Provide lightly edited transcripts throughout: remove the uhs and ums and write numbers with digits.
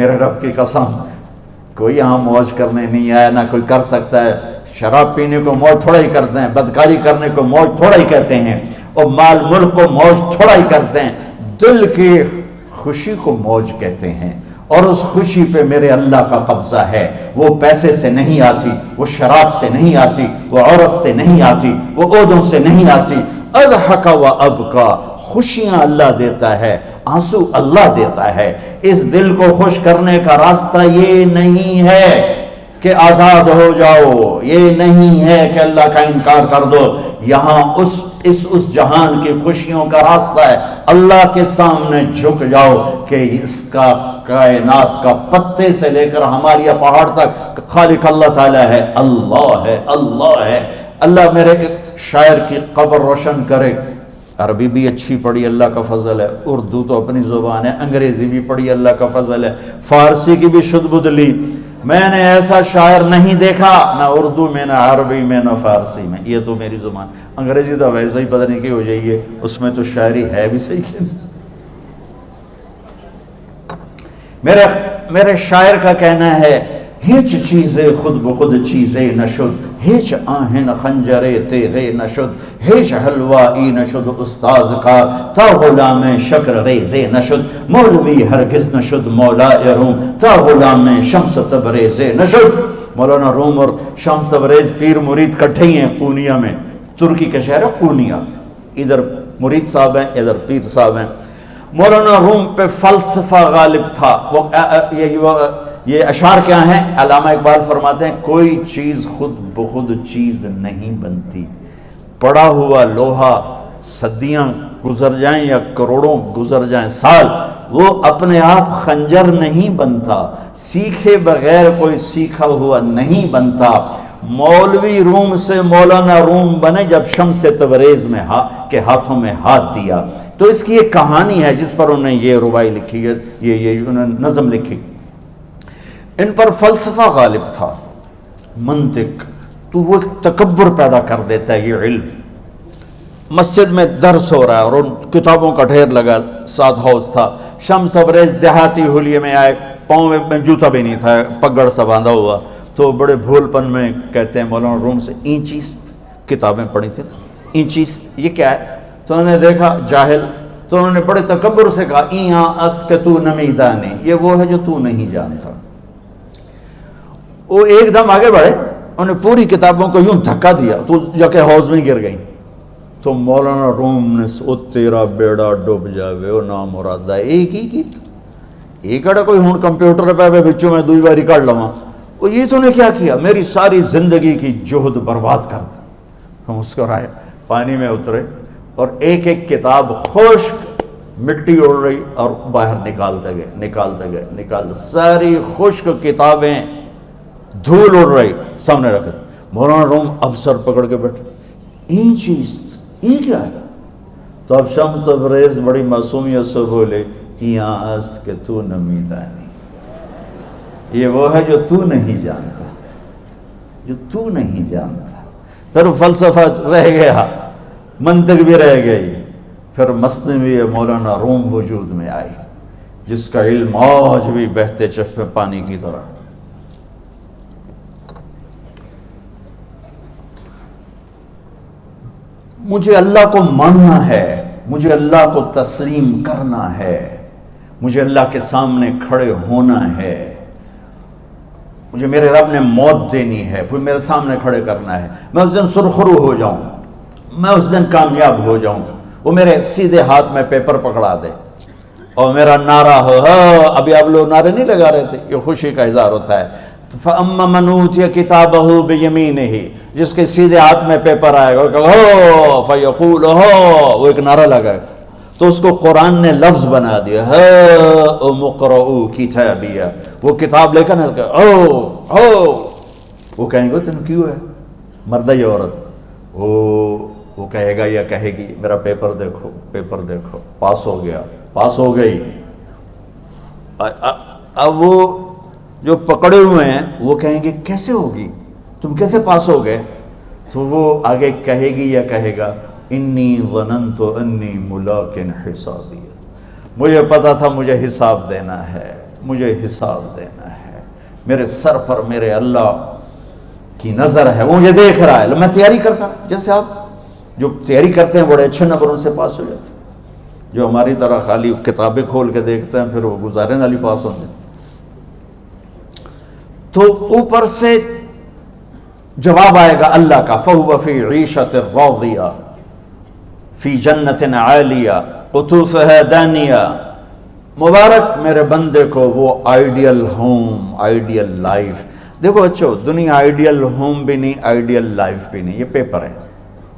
میرے رب کی قسم کوئی یہاں موج کرنے نہیں آیا، نہ کوئی کر سکتا ہے۔ شراب پینے کو موج تھوڑا ہی کرتے ہیں، بدکاری کرنے کو موج تھوڑا ہی کہتے ہیں، اور مال ملک کو موج تھوڑا ہی کرتے ہیں، دل کی خوشی کو موج کہتے ہیں۔ اور اس خوشی پہ میرے اللہ کا قبضہ ہے، وہ پیسے سے نہیں آتی، وہ شراب سے نہیں آتی، وہ عورت سے نہیں آتی، وہ عہدوں سے نہیں آتی۔ اضحک و ابکا، خوشیاں اللہ دیتا ہے، آنسو اللہ دیتا ہے۔ اس دل کو خوش کرنے کا راستہ یہ نہیں ہے کہ آزاد ہو جاؤ، یہ نہیں ہے کہ اللہ کا انکار کر دو۔ یہاں اس جہان کی خوشیوں کا راستہ ہے، اللہ کے سامنے جھک جاؤ کہ اس کا کائنات کا پتے سے لے کر ہماری پہاڑ تک خالق اللہ تعالیٰ ہے، اللہ ہے، اللہ ہے۔ اللہ میرے شاعر کی قبر روشن کرے۔ عربی بھی اچھی پڑھی، اللہ کا فضل ہے، اردو تو اپنی زبان ہے، انگریزی بھی پڑھی، اللہ کا فضل ہے، فارسی کی بھی شد بد لی۔ میں نے ایسا شاعر نہیں دیکھا، نہ اردو میں، نہ عربی میں، نہ فارسی میں، یہ تو میری زبان۔ انگریزی تو ویسے ہی پتہ نہیں کی ہو جائیے، اس میں تو شاعری ہے بھی صحیح ہے۔ میرے شاعر کا کہنا ہے، ہیچ چیزیں خود بخود چیزیں نشد، ہیچ آہن خنجرے تیغے نشد، ہیچ حلوائی نشد استاذ کا، تا غلام شکر ریزے نشد، مولوی ہرگز نشد مولا روم، تا غلام شمس تبریز نشد۔ مولانا روم اور شمس تبریز پیر مرید کٹھے ہی ہیں پونیا میں، ترکی کا شہر ہے پونیا، ادھر مرید صاحب ہیں، ادھر پیر صاحب ہیں۔ مولانا روم پہ فلسفہ غالب تھا۔ یہ اشعار کیا ہیں؟ علامہ اقبال فرماتے ہیں، کوئی چیز خود بخود چیز نہیں بنتی، پڑا ہوا لوہا صدیاں گزر جائیں یا کروڑوں گزر جائیں سال، وہ اپنے آپ خنجر نہیں بنتا، سیکھے بغیر کوئی سیکھا ہوا نہیں بنتا۔ مولوی روم سے مولانا روم بنے جب شمس تبریز میں کے ہاتھوں میں ہاتھ دیا۔ تو اس کی ایک کہانی ہے جس پر انہوں نے یہ ربائی لکھی ہے، یہ انہوں نے نظم لکھی۔ ان پر فلسفہ غالب تھا، منطق، تو وہ تکبر پیدا کر دیتا ہے یہ علم۔ مسجد میں درس ہو رہا ہے اور ان کتابوں کا ڈھیر لگا، ساتھ ہاؤس تھا۔ شمس تبریز دیہاتی حلیے میں آئے، پاؤں میں جوتا بھی نہیں تھا، پگڑ سا باندھا ہوا، تو بڑے بھول پن میں کہتے ہیں مولانا روم سے، اینچیست کتابیں پڑھی تھیں، اینچیست یہ کیا ہے؟ تو انہوں نے دیکھا جاہل، تو انہوں نے بڑے تکبر سے کہا، ایہاں است کہ تو نمیدانی، یہ وہ ہے جو تو نہیں جانتا۔ وہ ایک دم آگے بڑھے، انہوں نے پوری کتابوں کو یوں دھکا دیا تو جا کے حوض میں گر گئی۔ تو مولانا روم نے او تیرا بیڑا ڈوب جاوے او نام مرادہ، ایک ہی کی ایک اڑا کوئی ہون کمپیوٹر پہ بچوں میں دوئی باری کر لواں، وہ یہ تو نے کیا کیا، میری ساری زندگی کی جہد برباد کر دی۔ ہم مسکرائے، پانی میں اترے اور ایک ایک کتاب خشک مٹی اڑ رہی اور باہر نکالتے گئے، ساری خشک کتابیں دھول اڑ رہی سامنے رکھے۔ مولانا روم اب سر پکڑ کے بیٹھے، این چیز یہ کیا ہے؟ تو اب شمس تبریز بڑی معصومیت سے بولے، یہاں است کہ تو نمیدانی، یہ وہ ہے جو تو نہیں جانتا، جو تو نہیں جانتا۔ پھر فلسفہ رہ گیا، منطق بھی رہ گئی، پھر مثنوی مولانا روم وجود میں آئی، جس کا علم آج بھی بہتے چشمے پانی کی طرح۔ مجھے اللہ کو ماننا ہے، مجھے اللہ کو تسلیم کرنا ہے، مجھے اللہ کے سامنے کھڑے ہونا ہے، مجھے میرے رب نے موت دینی ہے، پھر میرے سامنے کھڑے کرنا ہے، میں اس دن سرخرو ہو جاؤں، میں اس دن کامیاب ہو جاؤں، وہ میرے سیدھے ہاتھ میں پیپر پکڑا دے اور میرا نعرہ ہو، ابھی آپ لوگ نعرے نہیں لگا رہے تھے، یہ خوشی کا اظہار ہوتا ہے۔ فَأَمَّا مَنْ أُوتِيَ كِتَابَهُ بِيَمِينِهِ، جس کے سیدھے ہاتھ میں پیپر آئے گا، فَيَقُولُ وہ ایک نعرہ لگائے گا، تو اس کو قرآن نے لفظ بنا دیا، هَاؤْمُ اقْرَءُوا كِتَابِيَهْ، وہ کتاب لے کر وہ کہیں گے تم کیوں ہے، مرد یا عورت، وہ کہے گا یا کہے گی میرا پیپر دیکھو، پیپر دیکھو، پاس ہو گیا، پاس ہو گئی۔ اب وہ جو پکڑے ہوئے ہیں وہ کہیں گے کیسے ہوگی، تم کیسے پاس ہو گئے؟ تو وہ آگے کہے گی یا کہے گا، انی ظننت انی ملاق حسابی، مجھے پتا تھا مجھے حساب دینا ہے، مجھے حساب دینا ہے، میرے سر پر میرے اللہ کی نظر ہے، وہ مجھے دیکھ رہا ہے۔ میں تیاری کرتا ہوں، جیسے آپ جو تیاری کرتے ہیں بڑے اچھے نمبروں سے پاس ہو جاتے ہیں، جو ہماری طرح خالی کتابیں کھول کے دیکھتے ہیں پھر وہ گزارے والی پاس ہوتے ہیں۔ تو اوپر سے جواب آئے گا اللہ کا، فَهُوَ فِي عِيشَةٍ رَاضِيَةٍ فِي جَنَّةٍ عَالِيَةٍ قُطُوفُهَا دَانِيَةٌ۔ مبارک میرے بندے کو وہ آئیڈیل ہوم، آئیڈیل لائف۔ دیکھو بچو، دنیا آئیڈیل ہوم بھی نہیں، آئیڈیل لائف بھی نہیں، یہ پیپر ہے،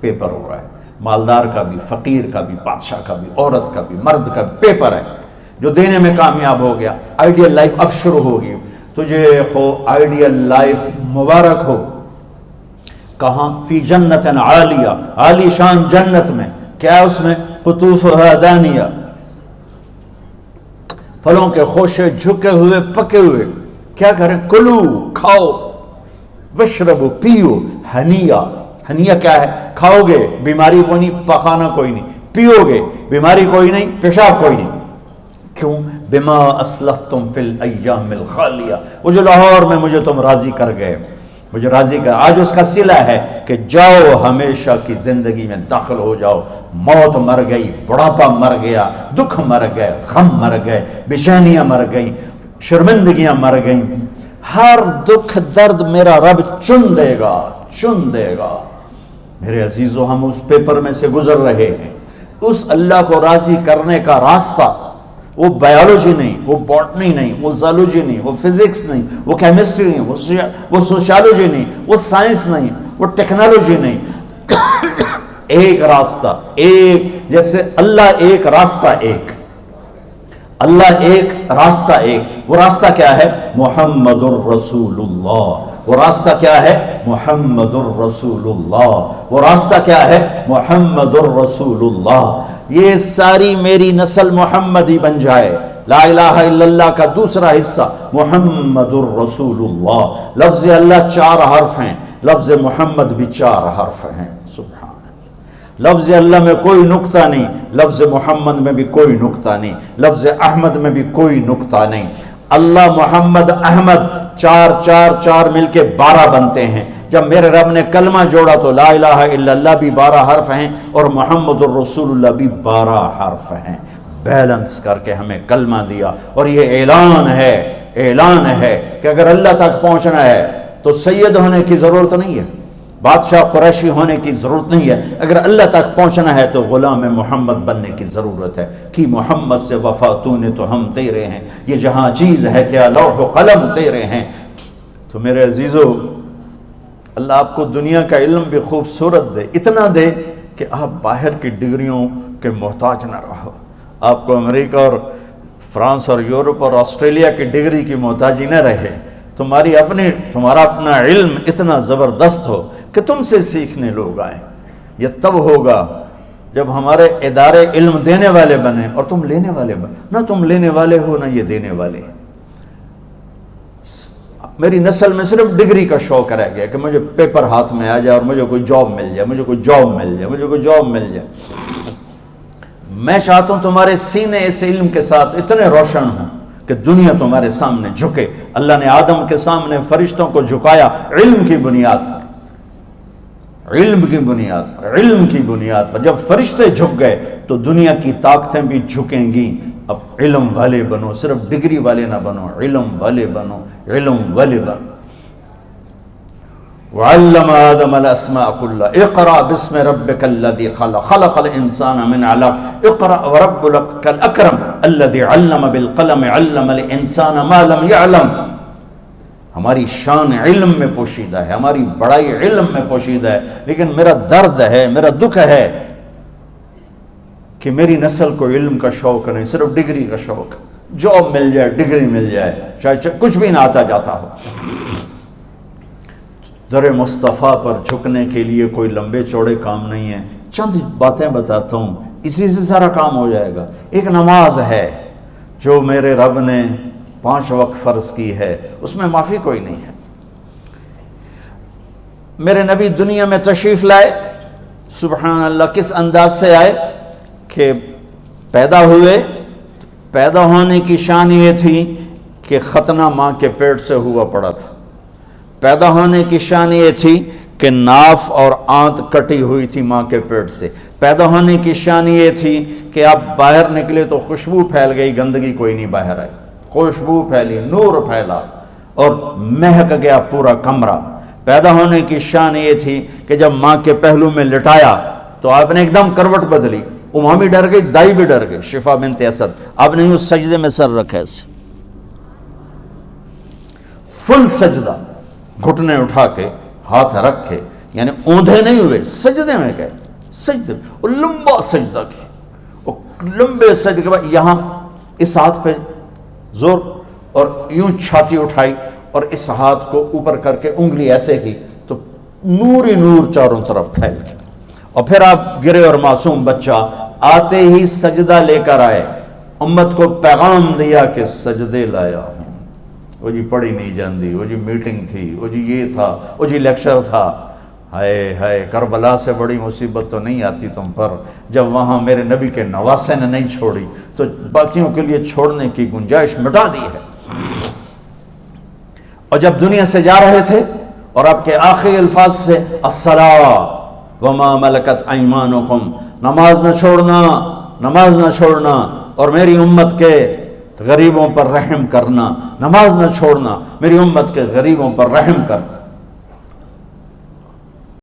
پیپر ہو رہا ہے، مالدار کا بھی، فقیر کا بھی، بادشاہ کا بھی، عورت کا بھی، مرد کا بھی پیپر ہے۔ جو دینے میں کامیاب ہو گیا، آئیڈیل لائف اب شروع ہوگی۔ تجھے ہو آئیڈیل لائف مبارک ہو۔ کہاں؟ فی جنت عالیہ، عالی شان جنت میں، کیا اس میں؟ قطوفها دانیہ، پھلوں کے خوشے جھکے ہوئے پکے ہوئے۔ کیا کریں؟ کلو، کھاؤ، وشربو، پیو، ہنیا۔ ہنیا کیا ہے؟ کھاؤ گے بیماری کوئی نہیں، پخانا کوئی نہیں، پیو گے بیماری کوئی نہیں، پیشاب کوئی نہیں۔ کیوں؟ بما اسلفتم فی الایام الخالیہ، وہ جو لاہور میں مجھے تم راضی کر گئے، مجھے راضی کر، آج اس کا صلہ ہے کہ جاؤ ہمیشہ کی زندگی میں داخل ہو جاؤ۔ موت مر گئی، بڑھاپا مر گیا، دکھ مر گئے، غم مر گئے، بے-چینیاں مر گئیں، شرمندگیاں مر گئیں۔ ہر دکھ درد میرا رب چن دے گا، چن دے گا۔ میرے عزیزو، ہم اس پیپر میں سے گزر رہے ہیں۔ اس اللہ کو راضی کرنے کا راستہ، وہ بایولوجی نہیں، وہ باٹنی نہیں، وہ زالوجی نہیں، وہ فزکس نہیں، وہ کیمسٹری نہیں، وہ سوشیالوجی نہیں، وہ سائنس نہیں، وہ ٹیکنالوجی نہیں۔ ایک راستہ، ایک، جیسے اللہ ایک، راستہ ایک، اللہ ایک، راستہ ایک۔ وہ راستہ کیا ہے؟ محمد الرسول اللہ۔ وہ راستہ کیا ہے؟ محمد الرسول اللہ۔ وہ راستہ کیا ہے؟ محمد الرسول اللہ۔ یہ ساری میری نسل محمدی بن جائے۔ لا الہ الا اللہ کا دوسرا حصہ محمد الرسول اللہ۔ لفظ اللہ 4 حرف ہیں، لفظ محمد بھی 4 حرف ہیں۔ سبحان اللہ۔ لفظ اللہ میں کوئی نقطہ نہیں، لفظ محمد میں بھی کوئی نقطہ نہیں، لفظ احمد میں بھی کوئی نقطہ نہیں۔ اللہ، محمد، احمد، 4 4 4 مل کے 12 بنتے ہیں۔ جب میرے رب نے کلمہ جوڑا تو لا الہ الا اللہ بھی 12 حرف ہیں اور محمد الرسول اللہ بھی 12 حرف ہیں۔ بیلنس کر کے ہمیں کلمہ دیا، اور یہ اعلان ہے، اعلان ہے کہ اگر اللہ تک پہنچنا ہے تو سید ہونے کی ضرورت نہیں ہے، بادشاہ قریشی ہونے کی ضرورت نہیں ہے۔ اگر اللہ تک پہنچنا ہے تو غلام محمد بننے کی ضرورت ہے۔ کہ محمد سے وفا تو نے تو ہم تیرے ہیں، یہ جہاں چیز ہے کیا لوح و قلم تیرے ہیں۔ تو میرے عزیزو، اللہ آپ کو دنیا کا علم بھی خوبصورت دے، اتنا دے کہ آپ باہر کی ڈگریوں کے محتاج نہ رہو، آپ کو امریکہ اور فرانس اور یورپ اور آسٹریلیا کی ڈگری کی محتاجی نہ رہے، تمہارا اپنا علم اتنا زبردست ہو کہ تم سے سیکھنے لوگ آئیں۔ یہ تب ہوگا جب ہمارے ادارے علم دینے والے بنے اور تم لینے والے بنے، نہ تم لینے والے ہو نہ یہ دینے والے۔ میری نسل میں صرف ڈگری کا شوق رہ گیا کہ مجھے پیپر ہاتھ میں آ جائے اور مجھے کوئی جاب مل جائے، مجھے کوئی جاب مل جائے، مجھے کوئی جاب مل جائے۔ میں چاہتا ہوں تمہارے سینے اس علم کے ساتھ اتنے روشن ہوں کہ دنیا تمہارے سامنے جھکے۔ اللہ نے آدم کے سامنے فرشتوں کو جھکایا علم کی بنیاد پر، علم کی بنیاد پر، علم کی بنیاد پر۔ جب فرشتے جھک گئے تو دنیا کی طاقتیں بھی جھکیں گی۔ اب علم والے بنو، صرف ڈگری والے نہ بنو، علم والے بنو، علم والے بنو۔ وعلم آدم الاسماء كلها اقرأ باسم ربك الذي خلق خلق الانسان من علق اقرأ وربك الاكرم الذي علم بالقلم علم الانسان ما لم يعلم۔ ہماری شان علم میں پوشیدہ ہے، ہماری بڑائی علم میں پوشیدہ ہے، لیکن میرا درد ہے، میرا دکھ ہے کہ میری نسل کو علم کا شوق نہیں، صرف ڈگری کا شوق۔ جاب مل جائے، ڈگری مل جائے، چاہے کچھ بھی نہ آتا جاتا ہو۔ در مصطفیٰ پر جھکنے کے لیے کوئی لمبے چوڑے کام نہیں ہیں، چند باتیں بتاتا ہوں، اسی سے سارا کام ہو جائے گا۔ ایک نماز ہے جو میرے رب نے 5 وقت فرض کی ہے، اس میں معافی کوئی نہیں ہے۔ میرے نبی دنیا میں تشریف لائے، سبحان اللہ، کس انداز سے آئے کہ پیدا ہوئے، پیدا ہونے کی شان یہ تھی کہ ختنہ ماں کے پیٹ سے ہوا پڑا تھا. پیدا ہونے کی شان یہ تھی کہ ناف اور آنت کٹی ہوئی تھی ماں کے پیٹ سے. پیدا ہونے کی شان یہ تھی کہ آپ باہر نکلے تو خوشبو پھیل گئی, گندگی کوئی نہیں باہر آئی, خوشبو پھیلی, نور پھیلا اور مہک گیا پورا کمرہ. پیدا ہونے کی شان یہ تھی کہ جب ماں کے پہلو میں لٹایا تو آپ نے ایک دم کروٹ بدلی. اماں بھی ڈر گئی, دائی بھی ڈر گئی, شفا بنت اسد. آپ نے اس سجدے میں سر رکھا ایسے فل سجدہ, گھٹنے اٹھا کے ہاتھ رکھ کے, یعنی اوندھے نہیں ہوئے, سجدے میں گئے. سجدے اور لمبا سجدہ کی, اور لمبے سجدے کے بعد یہاں اس ہاتھ پہ زور اور یوں چھاتی اٹھائی اور اس ہاتھ کو اوپر کر کے انگلی ایسے کی تو نور ہی نور چاروں طرف پھیل گیا. اور پھر آپ گرے اور معصوم بچہ آتے ہی سجدہ لے کر آئے, امت کو پیغام دیا کہ سجدے لایا ہوں. وہ جی پڑھی نہیں جاندی, وہ جی میٹنگ تھی, وہ جی یہ تھا, وہ جی لیکچر تھا. ہائے ہائے, کربلا سے بڑی مصیبت تو نہیں آتی تم پر جب وہاں میرے نبی کے نواسے نے نہیں چھوڑی تو باقیوں کے لیے چھوڑنے کی گنجائش مٹا دی ہے. اور جب دنیا سے جا رہے تھے اور آپ کے آخری الفاظ تھے الصلاۃ وما ملکت ایمانکم, نماز نہ چھوڑنا, نماز نہ چھوڑنا, اور میری امت کے غریبوں پر رحم کرنا, نماز نہ چھوڑنا, میری امت کے غریبوں پر رحم کر.